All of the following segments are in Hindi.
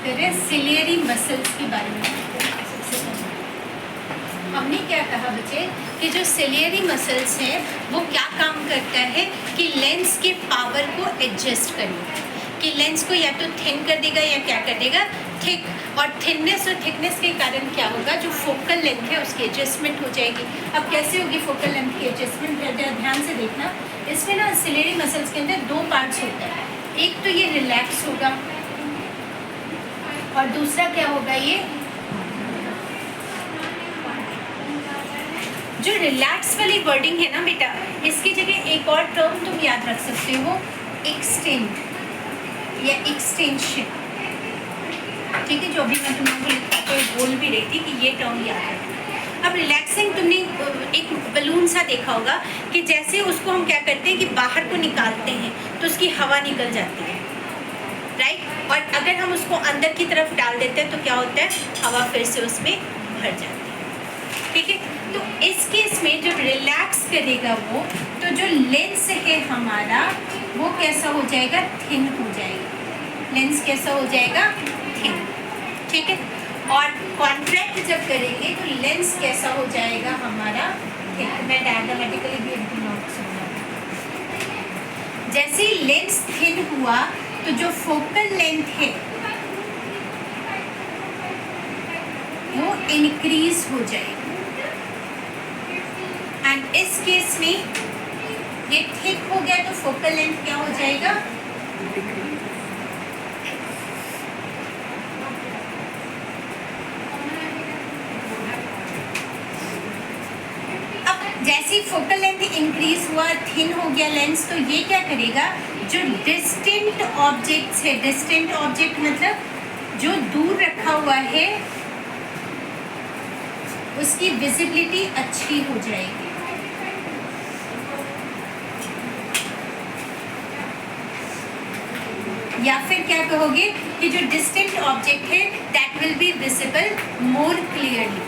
बात कर रहे हैं सिलियरी मसल्स के बारे में। हमने क्या कहा बच्चे कि जो सिलियरी मसल्स हैं वो क्या काम करता है कि लेंस के पावर को एडजस्ट करेगा, कि लेंस को या तो थिन कर देगा या क्या कर देगा, थिक। और थिकनेस और थिकनेस के कारण क्या होगा, जो फोकल लेंथ है उसकी एडजस्टमेंट हो जाएगी। अब कैसे होगी फोकल लेंथ की एडजस्टमेंट, ध्यान से देखना। इसमें ना सिलियरी मसल्स के अंदर दो पार्ट्स होता है, एक तो ये रिलैक्स होगा और दूसरा क्या होगा, ये जो रिलैक्स वाली वर्डिंग है ना बेटा, इसकी जगह एक और टर्म तुम याद रख सकते हो, एक्सटेंड या एक्सटेंशन। ठीक है, जो अभी मैं तुमको तो बोल भी रही थी कि ये टर्म याद रखना। अब रिलैक्सिंग तुमने एक बलून सा देखा होगा कि जैसे उसको हम क्या करते हैं कि बाहर को निकालते हैं तो उसकी हवा निकल जाती है, राइट। और अगर हम उसको अंदर की तरफ डाल देते हैं तो क्या होता है, हवा फिर से उसमें भर जाती है। ठीक है, तो इस केस में जब रिलैक्स करेगा वो, तो जो लेंस है हमारा वो कैसा हो जाएगा, थिन हो जाएगा। लेंस कैसा हो जाएगा, थिन। ठीक है, और कॉन्ट्रैक्ट जब करेंगे तो लेंस कैसा हो जाएगा हमारा, थिन। मैं डायग्रामेटिकली भी इनको नोट करूँगा। जैसे ही लेंस थिन हुआ तो जो फोकल लेंथ है वो इंक्रीज हो जाएगी। एंड इस केस में ये थिक हो गया तो फोकल लेंथ क्या हो जाएगा, अब जैसे फोकल लेंथ इंक्रीज हुआ, थिन हो गया लेंस, तो ये क्या करेगा, जो डिस्टेंट ऑब्जेक्ट्स है, डिस्टेंट ऑब्जेक्ट मतलब जो दूर रखा हुआ है, उसकी विजिबिलिटी अच्छी हो जाएगी। या फिर क्या कहोगे कि जो डिस्टेंट ऑब्जेक्ट है that will be visible more clearly.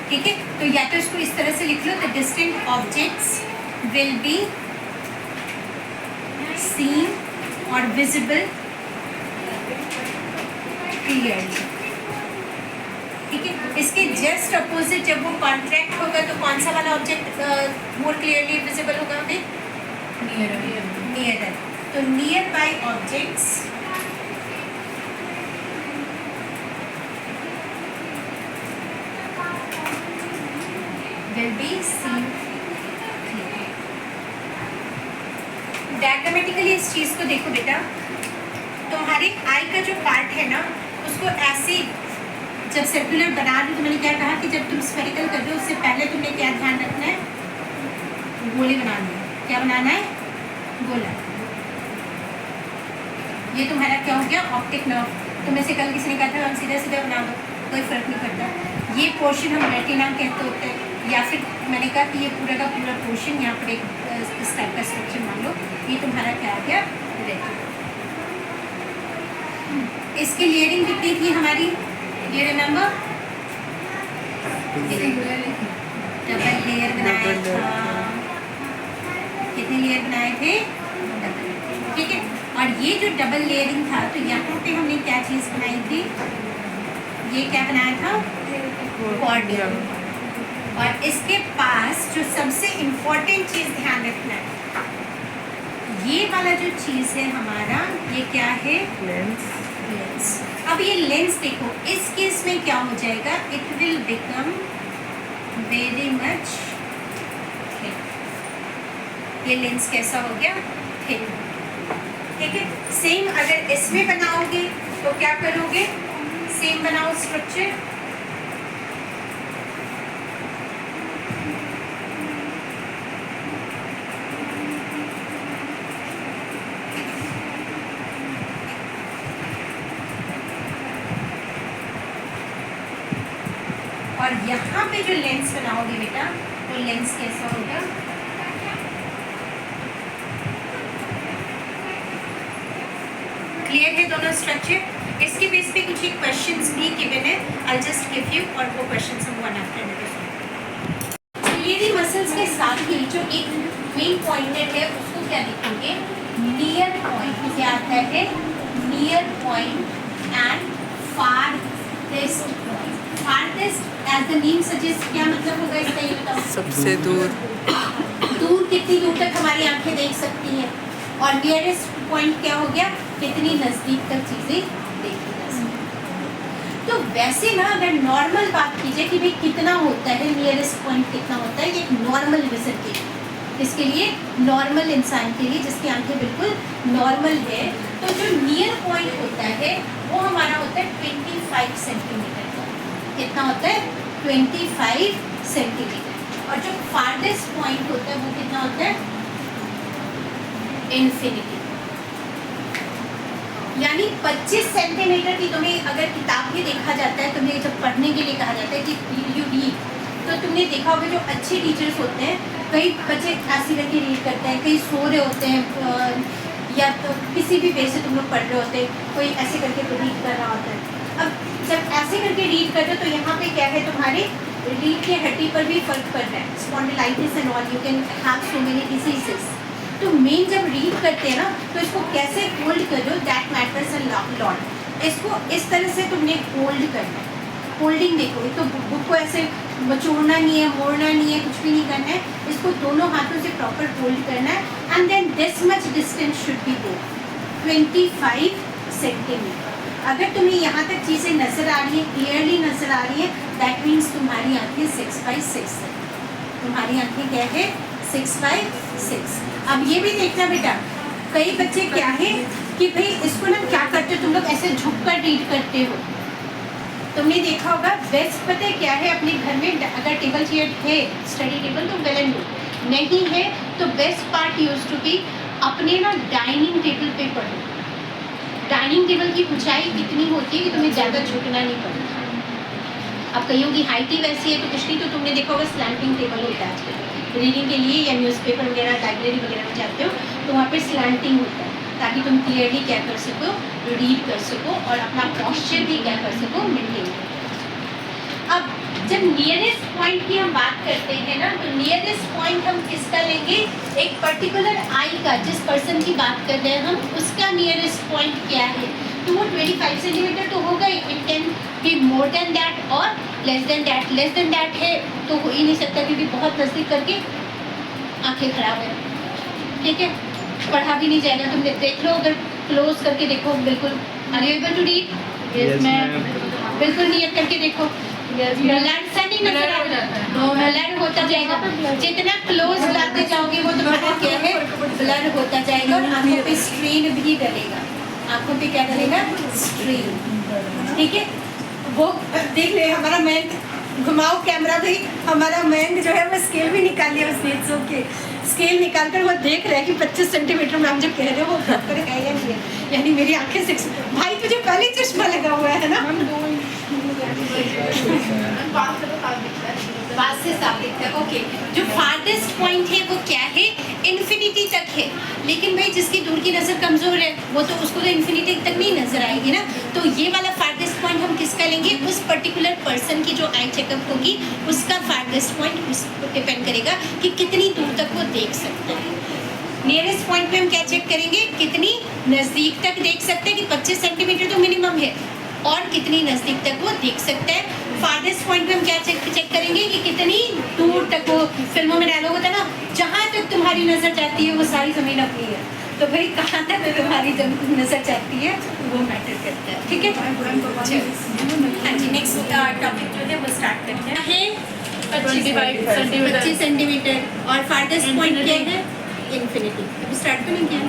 ठीक है, तो या तो इसको इस तरह से लिख लो, the distant objects will be seen और विजिबल क्लियरली। ठीक है, इसके जस्ट अपोजिट जब वो कॉन्ट्रैक्ट होगा तो कौन सा वाला ऑब्जेक्ट मोर क्लियरली विजिबल होगा हमें, नियरर। तो near by objects will be scene. Diagrammatically इस चीज को देखो बेटा, तुम्हारे आई का जो पार्ट है ना उसको ऐसे जब सर्कुलर बना रही, तो मैंने क्या कहा कि जब तुम स्फेरिकल कर रहे हो उससे पहले तुमने क्या ध्यान रखना है, गोले बनाना है। क्या बनाना है, गोला। ये तुम्हारा क्या हो गया, ऑप्टिक नर्व। तुम्हें से कल किसी ने कहा था हम सीधा सीधा बना दो, कोई फर्क नहीं पड़ता। ये पोर्शन हम रेटिना कहते होते हैं, या फिर मैंने कहा कि ये पूरा का पूरा पोर्शन, यहाँ पर एक इस टाइप का स्ट्रक्चर मान लो, ये तुम्हारा क्या आ गया, रेटिना। इसकी लेयरिंग कितनी थी हमारी, ये रिमेंबर, डबल लेयर बनाया था। कितने लेयर बनाए थे, डबल। ठीक है, और ये जो डबल लेयरिंग था तो यहाँ पे हमने क्या चीज़ बनाई थी, ये क्या बनाया था, कॉर्डिया। और इसके पास जो सबसे इम्पोर्टेंट चीज़ ध्यान रखना है, ये वाला जो चीज़ है हमारा, ये क्या है, लेंस। अब ये लेंस देखो, इस केस में क्या हो जाएगा, it will become very much thin. ये लेंस कैसा हो गया, थिन। ठीक है, सेम अगर इसमें बनाओगे तो क्या करोगे, सेम बनाओ स्ट्रक्चर। और यहाँ पे जो लेंस बनाओगे बेटा, वो लेंस कैसा होगा, क्लियर है दोनों स्ट्रक्चर। इसके बेस पे कुछ एक क्वेश्चंस भी गिवन है, आई जस्ट गिव यू, और वो क्वेश्चंस हम one after another. Ciliary muscles के साथ ही जो एक मेन पॉइंटेड है उसको क्या लिखेंगे, नियर पॉइंट। क्या आता है, near point and as the name suggest क्या मतलब होगा इसका, ये बताओ। सबसे दूर। दूर, कितनी दूर तक हमारी आंखें देख सकती हैं। और नियरेस्ट पॉइंट क्या हो गया, कितनी नज़दीक तक चीज़ें देखी जा सकती। तो वैसे ना अगर नॉर्मल बात कीजिए कि भाई कितना होता है नियरेस्ट पॉइंट, कितना होता है एक नॉर्मल विजन के लिए, इसके लिए नॉर्मल इंसान के लिए जिसकी आंखें बिल्कुल नॉर्मल है, तो जो नियर पॉइंट होता है वो हमारा होता है 25 सेंटीमीटर का। कितना होता है, 25 सेंटीमीटर। और जो फारदेस्ट पॉइंट होता है वो कितना होता है, इन्फिनिटी। यानी 25 सेंटीमीटर की तुम्हें अगर किताब में देखा जाता है, तुम्हें जब पढ़ने के लिए कहा जाता है कि यू रीड, तो तुमने देखा होगा जो अच्छे टीचर्स होते हैं, कई बच्चे ऐसे करके रीड करते हैं, कई सो रहे होते हैं, या तो किसी भी वे से तुम लोग पढ़ रहे होते हैं, कोई ऐसे करके रीड कर रहा होता है। अब जब ऐसे करके रीड कर रहे हो तो यहाँ पे क्या है, तुम्हारे रीढ़ की हड्डी पर भी फर्क पड़ रहा है, spondylitis and all, you can have so many diseases. तो मेन जब रीड करते हैं ना, तो इसको कैसे होल्ड करो, दैट मैटर्स अ लॉट। इसको इस तरह से तुमने होल्ड करना है। होल्डिंग देखो, तो बुक को ऐसे मचोड़ना नहीं है, मोड़ना नहीं है, कुछ भी नहीं करना है, इसको दोनों हाथों से प्रॉपर होल्ड करना है। And then this much distance should be there, 25 centimetre. अगर तुम्हें यहाँ तक चीज़ें नज़र आ रही हैं, क्लियरली नज़र आ रही है, दैट मीन्स तुम्हारी आंखें 6x6 है। तुम्हारी आंखें क्या है, 6x6। अब ये भी देखना बेटा, कई बच्चे क्या है कि भाई इसको ना क्या करते हो तुम लोग, ऐसे झुक कर रीड करते हो। तुमने देखा होगा बेस्ट पता है क्या है, अपने घर में अगर टेबल चेयर है, स्टडी टेबल, तो वेल एंड गुड, नहीं है तो best part use to be अपने ना डाइनिंग टेबल पे पढ़ो। डाइनिंग टेबल की ऊंचाई इतनी होती है कि तुम्हें ज़्यादा झुकना नहीं पड़ता। अब कईयों की हाइट ही वैसी है तो कुछ नहीं, तो तुमने देखा होगा स्लैंटिंग टेबल होता है आजकल रीडिंग के लिए, या न्यूज़पेपर वगैरह लाइब्रेरी वगैरह में जाते हो तो वहाँ पे स्लैंटिंग होता है, ताकि तुम क्लियरली क्या कर सको, रीड कर सको और अपना पॉस्चर भी क्या कर सको, मेंटेन कर सको। अब जब नियरेस्ट पॉइंट की हम बात करते हैं ना, तो नियरेस्ट पॉइंट हम किसका लेंगे, एक पर्टिकुलर आई का, जिस पर्सन की बात कर रहे हैं हम, उसका नियरेस्ट पॉइंट क्या है, तो वो 25 सेंटीमीटर तो होगा ही। It can be more than that or less than that. Less than that है तो हो ही नहीं सकता, क्योंकि बहुत नज़दीक करके आंखें खराब है, ठीक है, पढ़ा भी नहीं जाएगा। तुम देख लो, अगर क्लोज करके देखो, बिल्कुल are you able to read, बिल्कुल नियत करके देखो, ब्लड सा नहीं नजर आ रहा, ब्लड होता जाएगा, जितना क्लोज लाते जाओगे वो तुम्हारा क्या है, ब्लड होता जाएगा। और आंखों पे स्ट्रेन भी डलेगा, आंखों पे क्या डलेगा, स्ट्रेन, ठीक है। वो देख ले हमारा मैन, घुमाओ कैमरा भाई, हमारा मैन जो है वो स्केल भी निकाल लिया उसने, इट्स ओके, स्केल निकाल कर वो देख रहा है कि 25 सेंटीमीटर में हम जो कह रहे हो वो प्रॉपर है या नहीं है। यानी मेरी आंखें 6, भाई तुझे पहले चश्मा लगा हुआ है ना, बात से साफ दिखता है, ओके। जो फारदेस्ट पॉइंट है वो क्या है, इन्फिनिटी तक है। लेकिन भाई जिसकी दूर की नज़र कमज़ोर है वो तो उसको तो इन्फिनिटी तक नहीं नज़र आएगी ना, तो ये वाला फारदेस्ट पॉइंट हम किसका लेंगे, उस पर्टिकुलर पर्सन की जो आई चेकअप होगी उसका फारदेस्ट पॉइंट उस पर डिपेंड करेगा कि कितनी दूर तक वो देख सकता है। नियरेस्ट पॉइंट पे हम क्या चेक करेंगे, कितनी नज़दीक तक देख सकते हैं, कि 25 सेंटीमीटर तो मिनिमम है, और कितनी नज़दीक तक वो देख सकता है। फारदेस्ट पॉइंट पे हम क्या चेक करेंगे कि कितनी दूर तक, वो फिल्मों में डायलॉग होता है ना, जहाँ तक तुम्हारी नज़र जाती है वो सारी ज़मीन अपनी है, तो भाई कहाँ तक तुम्हारी नज़र जाती है वो मैटर करता है, ठीक है। हाँ जी, नेक्स्ट टॉपिक जो है वो स्टार्ट करते हैं। 25 सेंटीमीटर और फारदेस्ट पॉइंट क्या है, इन्फिनिटी। अभी स्टार्ट तो नहीं किया